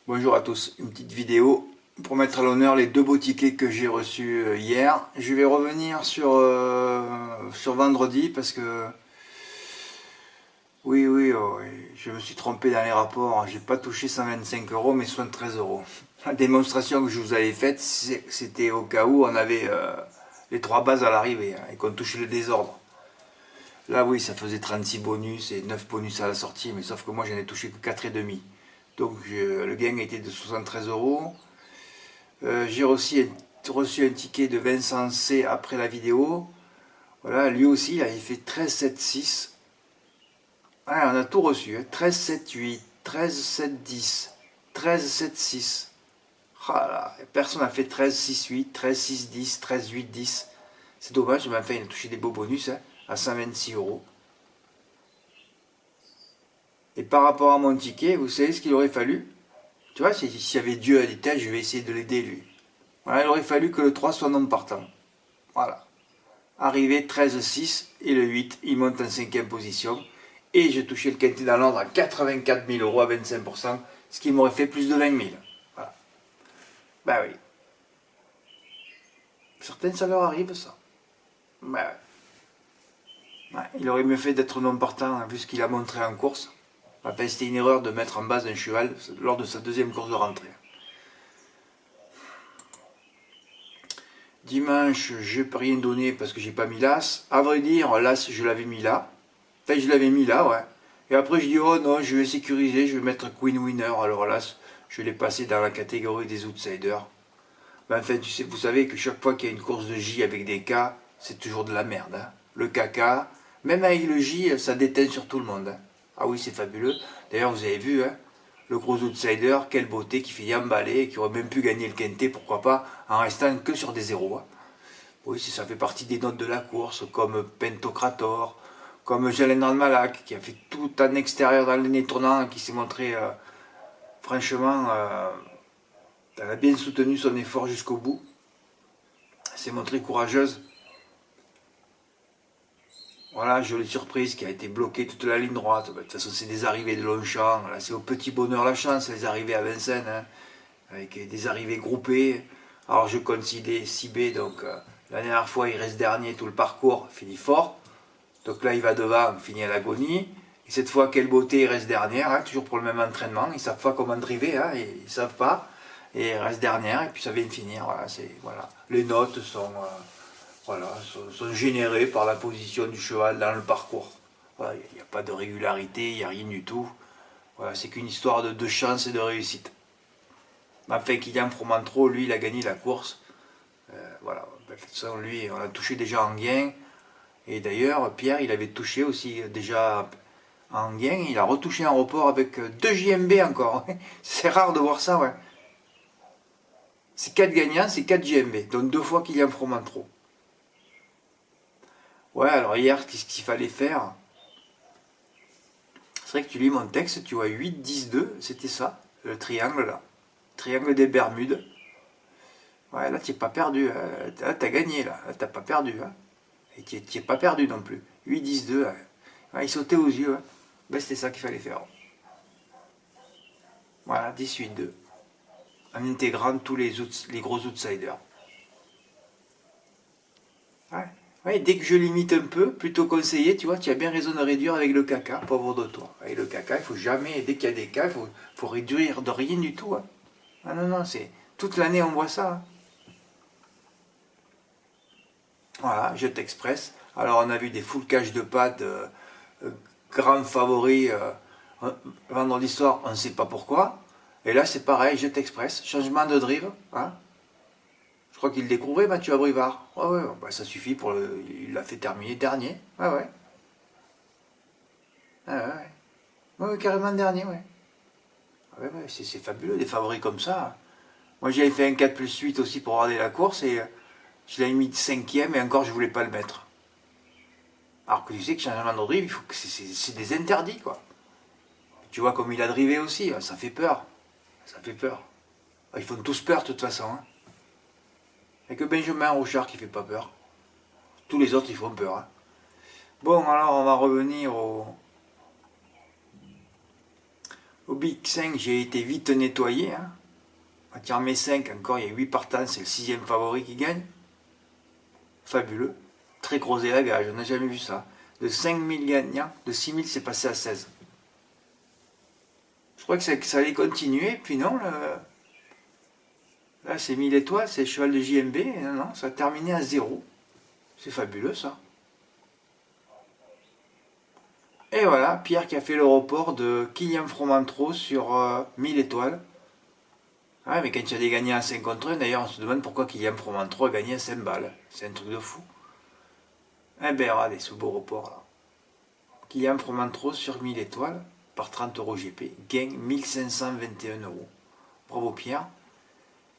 Bonjour à tous, une petite vidéo pour mettre à l'honneur les deux beaux tickets que j'ai reçus hier. Je vais revenir sur vendredi parce que oui, je me suis trompé dans les rapports. J'ai pas touché 125 euros mais 73 euros. La démonstration que je vous avais faite, c'était au cas où on avait les trois bases à l'arrivée et qu'on touchait le désordre. Là oui, ça faisait 36 bonus et 9 bonus à la sortie, mais sauf que moi j'en ai touché que 4,5. Donc le gain était de 73 euros. J'ai aussi reçu un ticket de Vincent C après la vidéo. Voilà, lui aussi, il avait fait 13,76. Ah, on a tout reçu, hein. 13,78, 13,710, 13,76. Ah là, personne n'a fait 13,68, 13,610, 13,810. C'est dommage, mais enfin, il a touché des beaux bonus hein, à 126 euros. Et par rapport à mon ticket, vous savez ce qu'il aurait fallu? Tu vois, s'il y avait Dieu à l'étage, je vais essayer de l'aider lui. Voilà, il aurait fallu que le 3 soit non partant. Voilà. Arrivé 13-6 et le 8, il monte en 5e position. Et j'ai touché le quintet dans l'ordre à 84 000 euros à 25%, ce qui m'aurait fait plus de 20 000. Voilà. Ben oui. Certaines, ça leur arrive, ça. Ben ouais. Ouais, il aurait mieux fait d'être non partant, hein, vu ce qu'il a montré en course. Enfin, c'était une erreur de mettre en base un cheval lors de sa deuxième course de rentrée. Dimanche, je peux rien donner parce que j'ai pas mis l'As. À vrai dire, l'As, je l'avais mis là. Enfin, je l'avais mis là, ouais. Et après, je dis, oh non, je vais sécuriser, je vais mettre Queen Winner. Alors là, je l'ai passé dans la catégorie des outsiders. Mais enfin, vous savez que chaque fois qu'il y a une course de J avec des K, c'est toujours de la merde. Hein. Le caca, même avec le J, ça déteint sur tout le monde. Hein. Ah oui, c'est fabuleux. D'ailleurs, vous avez vu, hein, le gros outsider, quelle beauté, qui fait yambaler, qui aurait même pu gagner le quintet, pourquoi pas, en restant que sur des zéros. Hein. Oui, ça fait partie des notes de la course, comme Pentocrator, comme Jalendran Malak, qui a fait tout en extérieur dans le nez tournant, qui s'est montré, franchement, elle a bien soutenu son effort jusqu'au bout. Elle s'est montrée courageuse. Voilà, jolie surprise qui a été bloquée toute la ligne droite. De toute façon, c'est des arrivées de Longchamp. Là, c'est au petit bonheur la chance, les arrivées à Vincennes, hein, avec des arrivées groupées. Alors, je considère 6B, donc la dernière fois, il reste dernier tout le parcours, finit fort. Donc là, il va devant, finit à l'agonie. Et cette fois, quelle beauté, il reste dernière, hein, toujours pour le même entraînement. Ils ne savent pas comment driver, hein, ils ne savent pas. Et il reste dernière, et puis ça vient de finir. Voilà, voilà. Les notes sont générées par la position du cheval dans le parcours. Voilà, il n'y a pas de régularité, il n'y a rien du tout. Voilà, c'est qu'une histoire de chance et de réussite. Mais enfin, Kylian Fromentro, lui, il a gagné la course. Voilà, de toute façon, lui, on a touché déjà en gain. Et d'ailleurs, Pierre, il avait touché aussi déjà en gain, il a retouché en report avec 2 JMB encore. C'est rare de voir ça, ouais. C'est 4 gagnants, c'est 4 JMB, donc 2 fois qu'il y a un froment trop. Ouais, alors hier, qu'est-ce qu'il fallait faire? C'est vrai que tu lis mon texte, tu vois 8, 10, 2, c'était ça, le triangle là. Triangle des Bermudes. Ouais, là, tu n'es pas perdu. Là, tu as gagné, là. Là, tu n'as pas perdu. Hein. Et tu n'es pas perdu non plus. 8, 10, 2. Ouais, il sautait aux yeux. Hein. Ben, c'était ça qu'il fallait faire. Voilà, 18-2. En intégrant tous les gros outsiders. Ouais. Ouais, dès que je limite un peu, plutôt conseillé, tu vois, tu as bien raison de réduire avec le caca, pauvre de toi. Avec le caca, il faut jamais, dès qu'il y a des cas, faut réduire de rien du tout. Hein. Ah non, non, c'est toute l'année on voit ça. Hein. Voilà, Jet Express. Alors on a vu des full cash de pâtes, grands favoris, vendredi soir, on ne sait pas pourquoi. Et là c'est pareil, Jet Express, changement de drive. Hein. Je crois qu'il découvrait Mathieu Abrivard. Ouais, ouais, bah, ça suffit pour le. Il l'a fait terminer dernier. Ouais, ouais. Ouais, ouais, ouais. Ouais, carrément dernier, ouais. Ouais, ouais, c'est fabuleux, des favoris comme ça. Moi j'avais fait un 4 plus 8 aussi pour regarder la course et je l'avais mis 5e et encore je voulais pas le mettre. Alors que tu sais que changement de drive, il faut que c'est des interdits, quoi. Tu vois comme il a drivé aussi, ça fait peur. Ça fait peur. Ils font tous peur de toute façon. Hein. Il n'y a que Benjamin Rochard qui fait pas peur. Tous les autres ils font peur. Hein. Bon alors on va revenir Au Big 5, j'ai été vite nettoyé. Hein. On tire mes 5, encore il y a 8 partants, c'est le 6e favori qui gagne. Fabuleux. Très gros élagage, on n'a jamais vu ça. De 5000 gagnants, de 6000 c'est passé à 16. Je crois que ça allait continuer, puis non, là c'est 1000 étoiles, c'est le cheval de JMB, et non, ça a terminé à 0. C'est fabuleux ça. Et voilà, Pierre qui a fait le report de Kylian Fromentro sur 1000 étoiles. Ouais, mais quand il y a des gagnants à 5 contre 1, d'ailleurs on se demande pourquoi Kylian Fromentro a gagné à 5 balles. C'est un truc de fou. Eh ben regardez ce beau report là. Kylian Fromentro sur 1000 étoiles par 30 euros GP, gain 1521 euros. Bravo Pierre.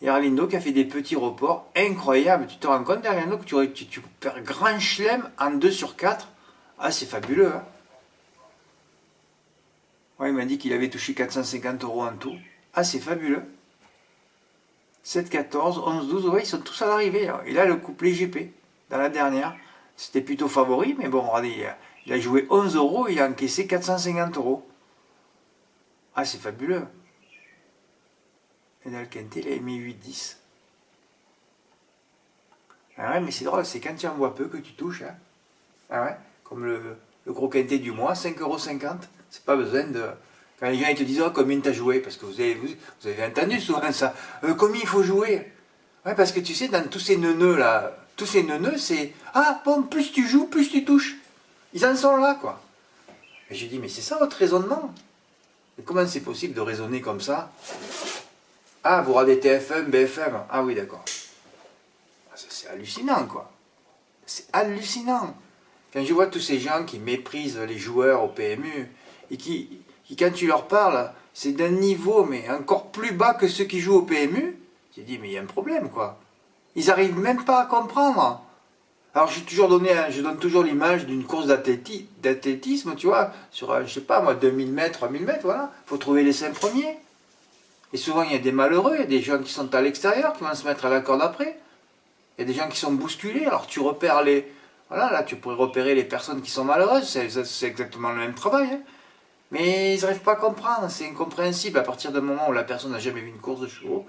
Et Arlindo qui a fait des petits reports incroyables. Tu te rends compte Arlindo que tu peux faire grand chelem en 2 sur 4. Ah c'est fabuleux hein. Ouais, il m'a dit qu'il avait touché 450 euros en tout. Ah c'est fabuleux. 7, 14, 11, 12, ouais, ils sont tous à l'arrivée. Et là, le couplet GP, dans la dernière, c'était plutôt favori, mais bon, regardez, il a joué 11 euros, il a encaissé 450 euros. Ah, c'est fabuleux. Et dans le quintet, il a mis 8, 10. Ah ouais, mais c'est drôle, c'est quand tu en vois peu que tu touches. Hein. Ah ouais, comme le gros quintet du mois, 5,50 €. C'est pas besoin de... Quand les gens ils te disent oh, combien t'as joué, parce que vous avez entendu souvent ça, combien il faut jouer. Ouais, parce que tu sais, dans tous ces neuneux là, tous ces neuneux, c'est ah bon, plus tu joues, plus tu touches. Ils en sont là, quoi. Et j'ai dit, mais c'est ça votre raisonnement. Et comment c'est possible de raisonner comme ça? Ah, vous regardez TF1, BFM. Ah oui, d'accord. C'est hallucinant, quoi. C'est hallucinant. Quand je vois tous ces gens qui méprisent les joueurs au PMU et qui quand tu leur parles, c'est d'un niveau mais encore plus bas que ceux qui jouent au PMU, j'ai dit mais il y a un problème quoi. Ils n'arrivent même pas à comprendre. Alors je donne toujours l'image d'une course d'athlétisme, tu vois, sur, je sais pas moi, 2000 mètres, 3000 mètres, voilà. Il faut trouver les 5 premiers. Et souvent il y a des malheureux, il y a des gens qui sont à l'extérieur, qui vont se mettre à la corde après. Il y a des gens qui sont bousculés, alors tu repères les... Voilà, là tu pourrais repérer les personnes qui sont malheureuses, c'est exactement le même travail. Hein. Mais ils n'arrivent pas à comprendre, c'est incompréhensible. À partir d'un moment où la personne n'a jamais vu une course de chevaux,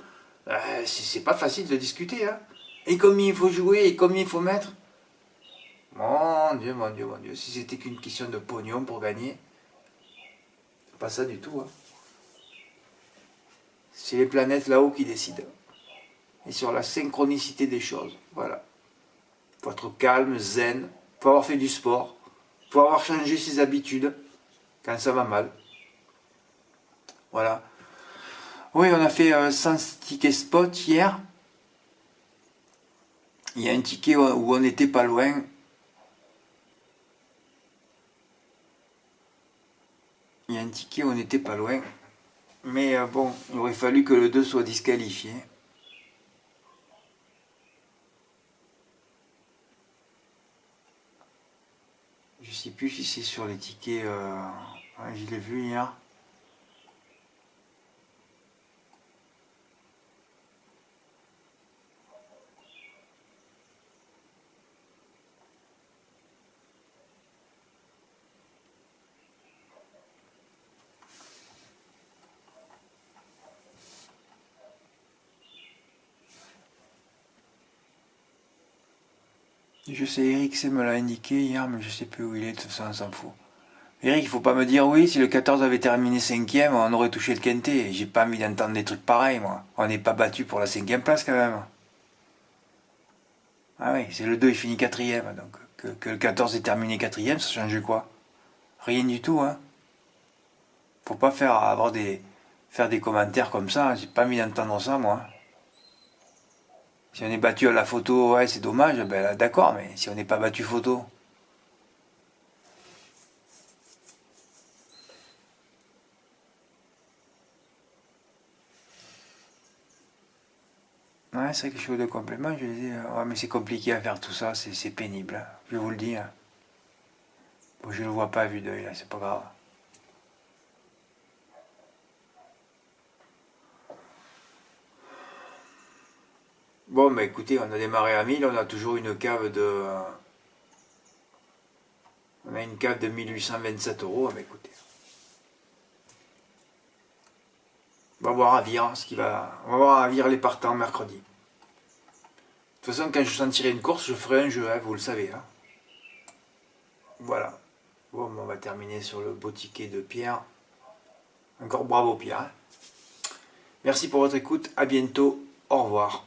c'est pas facile de discuter. Hein. Et combien il faut jouer, et combien il faut mettre. Mon Dieu, mon Dieu, mon Dieu. Si c'était qu'une question de pognon pour gagner, c'est pas ça du tout. Hein. C'est les planètes là-haut qui décident. Et sur la synchronicité des choses. Voilà. Il faut être calme, zen, il faut avoir fait du sport, il faut avoir changé ses habitudes quand ça va mal. Voilà. Oui, on a fait 100 tickets spot hier. Il y a un ticket où on n'était pas loin. Il y a un ticket où on n'était pas loin. Mais bon, il aurait fallu que le 2 soit disqualifié. Je sais plus si c'est sur les tickets. Ouais, je l'ai vu hier. Je sais, Eric C me l'a indiqué hier, mais je sais plus où il est, de toute façon, on s'en fout. Eric, il faut pas me dire oui, si le 14 avait terminé 5ème, on aurait touché le quintet. J'ai pas envie d'entendre des trucs pareils, moi. On n'est pas battu pour la 5ème place, quand même. Ah oui, c'est le 2, il finit 4ème, donc que le 14 ait terminé 4ème, ça change quoi? Rien du tout, hein. Faut pas faire des commentaires comme ça, j'ai pas envie d'entendre ça, moi. Si on est battu à la photo, ouais, c'est dommage, ben là, d'accord, mais si on n'est pas battu photo. Ouais, c'est quelque chose de complément, je dis, ouais, mais c'est compliqué à faire tout ça, c'est pénible, hein, je vous le dis. Hein. Bon, je le vois pas à vue d'œil, là, c'est pas grave. Bon, bah écoutez, on a démarré à 1000, on a toujours une cave de... On a une cave de 1827 euros, bah écoutez. On va voir à Vire, on va voir à Vire les partants mercredi. De toute façon, quand je sentirai une course, je ferai un jeu, hein, vous le savez. Hein. Voilà. Bon, on va terminer sur le beau ticket de Pierre. Encore bravo Pierre. Hein. Merci pour votre écoute, à bientôt, au revoir.